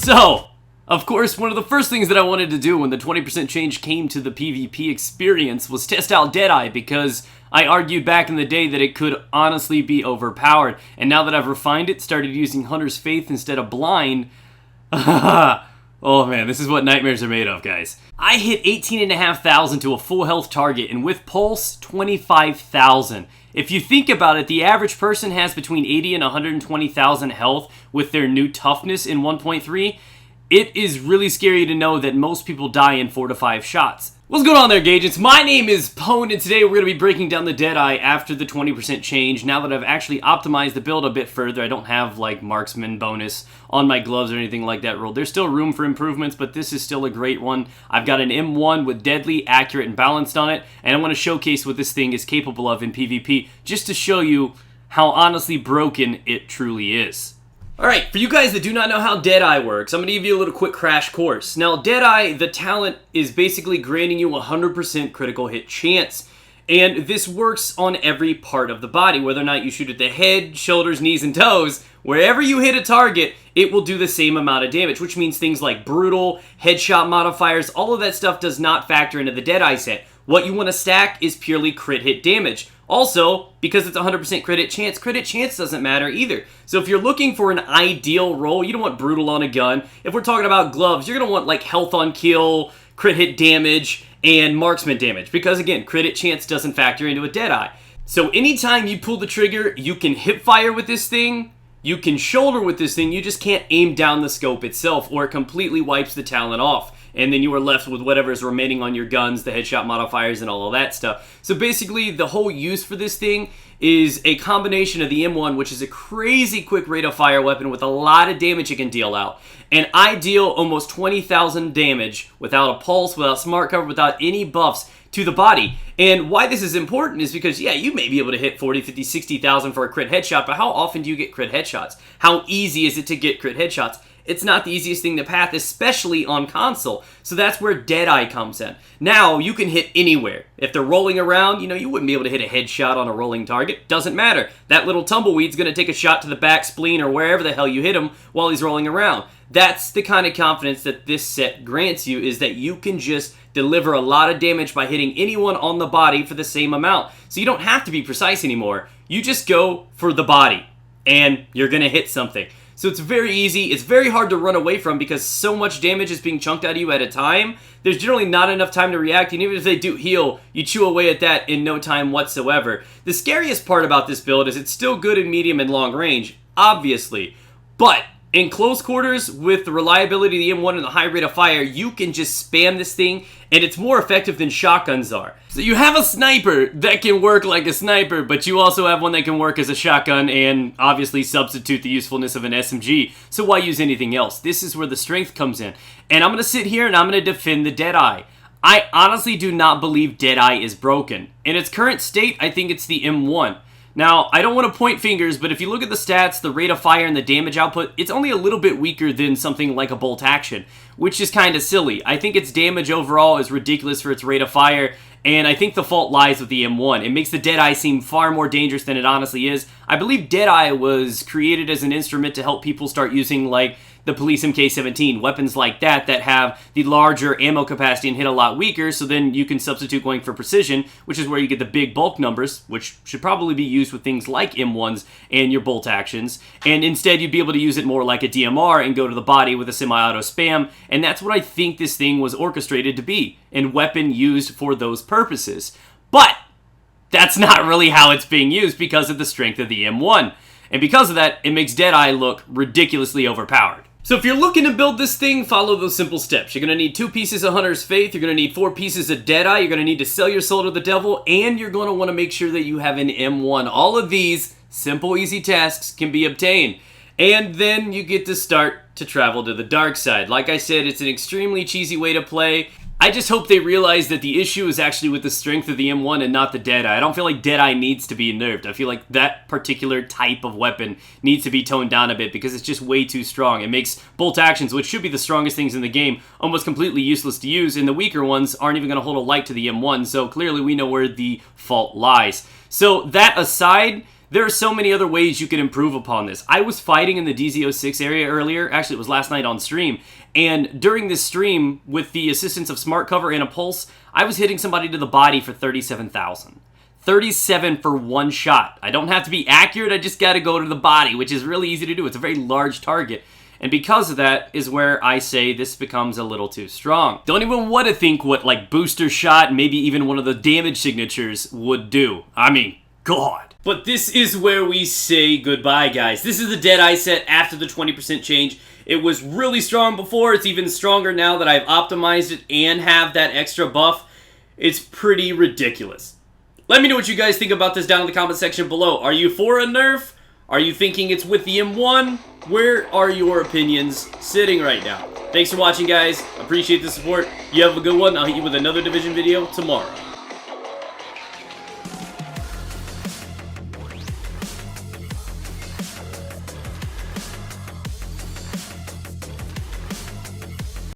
So, of course, one of the first things that I wanted to do when the 20% change came to the PvP experience was test out Deadeye, because I argued back in the day that it could honestly be overpowered. And now that I've refined it, started using Hunter's Faith instead of Blind, oh man, this is what nightmares are made of, guys. I hit 18,500 to a full health target, and with Pulse, 25,000. If you think about it, the average person has between 80 and 120,000 health with their new toughness in 1.3. It is really scary to know that most people die in 4 to 5 shots. What's going on there, Gagents? My name is Pone, and today we're going to be breaking down the Deadeye after the 20% change. Now that I've actually optimized the build a bit further, I don't have like marksman bonus on my gloves or anything like that rolled. There's still room for improvements, but this is still a great one. I've got an M1 with deadly, accurate, and balanced on it, and I want to showcase what this thing is capable of in PvP, just to show you how honestly broken it truly is. Alright, for you guys that do not know how Deadeye works, I'm going to give you a little quick crash course. Now, Deadeye, the talent, is basically granting you 100% critical hit chance. And this works on every part of the body, whether or not you shoot at the head, shoulders, knees, and toes. Wherever you hit a target, it will do the same amount of damage, which means things like brutal, headshot modifiers, all of that stuff does not factor into the Deadeye set. What you want to stack is purely crit hit damage. Also, because it's 100% crit chance doesn't matter either. So if you're looking for an ideal roll, you don't want brutal on a gun. If we're talking about gloves, you're going to want like health on kill, crit hit damage, and marksman damage. Because again, crit hit chance doesn't factor into a Deadeye. So anytime you pull the trigger, you can hip fire with this thing, you can shoulder with this thing, you just can't aim down the scope itself, or it completely wipes the talent off. And then you are left with whatever is remaining on your guns, the headshot modifiers, and all of that stuff. So basically, the whole use for this thing is a combination of the M1, which is a crazy quick rate of fire weapon with a lot of damage it can deal out. And I deal almost 20,000 damage without a pulse, without smart cover, without any buffs to the body. And why this is important is because, yeah, you may be able to hit 40, 50, 60,000 for a crit headshot, but how often do you get crit headshots? How easy is it to get crit headshots? It's not the easiest thing to path, especially on console. So that's where Deadeye comes in. Now, you can hit anywhere. If they're rolling around, you wouldn't be able to hit a headshot on a rolling target. Doesn't matter. That little tumbleweed's going to take a shot to the back spleen or wherever the hell you hit him while he's rolling around. That's the kind of confidence that this set grants you, is that you can just deliver a lot of damage by hitting anyone on the body for the same amount. So you don't have to be precise anymore. You just go for the body, and you're going to hit something. So it's very easy, it's very hard to run away from because so much damage is being chunked out of you at a time. There's generally not enough time to react, and even if they do heal, you chew away at that in no time whatsoever. The scariest part about this build is it's still good in medium and long range, obviously, but in close quarters, with the reliability of the M1 and the high rate of fire, you can just spam this thing, and it's more effective than shotguns are. So you have a sniper that can work like a sniper, but you also have one that can work as a shotgun and obviously substitute the usefulness of an SMG. So why use anything else? This is where the strength comes in. And I'm going to sit here and I'm going to defend the Deadeye. I honestly do not believe Deadeye is broken. In its current state, I think it's the M1. Now, I don't want to point fingers, but if you look at the stats, the rate of fire and the damage output, it's only a little bit weaker than something like a bolt action, which is kind of silly. I think its damage overall is ridiculous for its rate of fire, and I think the fault lies with the M1. It makes the Deadeye seem far more dangerous than it honestly is. I believe Deadeye was created as an instrument to help people start using, like, the Police MK17, weapons like that have the larger ammo capacity and hit a lot weaker, so then you can substitute going for precision, which is where you get the big bulk numbers, which should probably be used with things like M1s and your bolt actions, and instead you'd be able to use it more like a DMR and go to the body with a semi-auto spam, and that's what I think this thing was orchestrated to be, and weapon used for those purposes. But that's not really how it's being used because of the strength of the M1, and because of that, it makes Deadeye look ridiculously overpowered. So if you're looking to build this thing, follow those simple steps. You're going to need 2 pieces of Hunter's Faith, you're going to need 4 pieces of Deadeye, you're going to need to sell your soul to the devil, and you're going to want to make sure that you have an M1. All of these simple, easy tasks can be obtained. And then you get to start to travel to the dark side. Like I said, it's an extremely cheesy way to play. I just hope they realize that the issue is actually with the strength of the M1 and not the Deadeye. I don't feel like Deadeye needs to be nerfed. I feel like that particular type of weapon needs to be toned down a bit because it's just way too strong. It makes bolt actions, which should be the strongest things in the game, almost completely useless to use, and the weaker ones aren't even going to hold a light to the M1, so clearly we know where the fault lies. So that aside, There are so many other ways you can improve upon this. I was fighting in the DZ06 area earlier, actually it was last night on stream, and during this stream, with the assistance of Smart Cover and a Pulse, I was hitting somebody to the body for 37,000. 37 for one shot. I don't have to be accurate, I just gotta go to the body, which is really easy to do. It's a very large target. And because of that is where I say this becomes a little too strong. Don't even want to think what like booster shot, maybe even one of the damage signatures would do. I mean, God. But this is where we say goodbye, guys. This is the Deadeye set after the 20% change. It was really strong before. It's even stronger now that I've optimized it and have that extra buff. It's pretty ridiculous. Let me know what you guys think about this down in the comment section below. Are you for a nerf? Are you thinking it's with the M1? Where are your opinions sitting right now? Thanks for watching, guys. Appreciate the support. You have a good one. I'll hit you with another Division video tomorrow.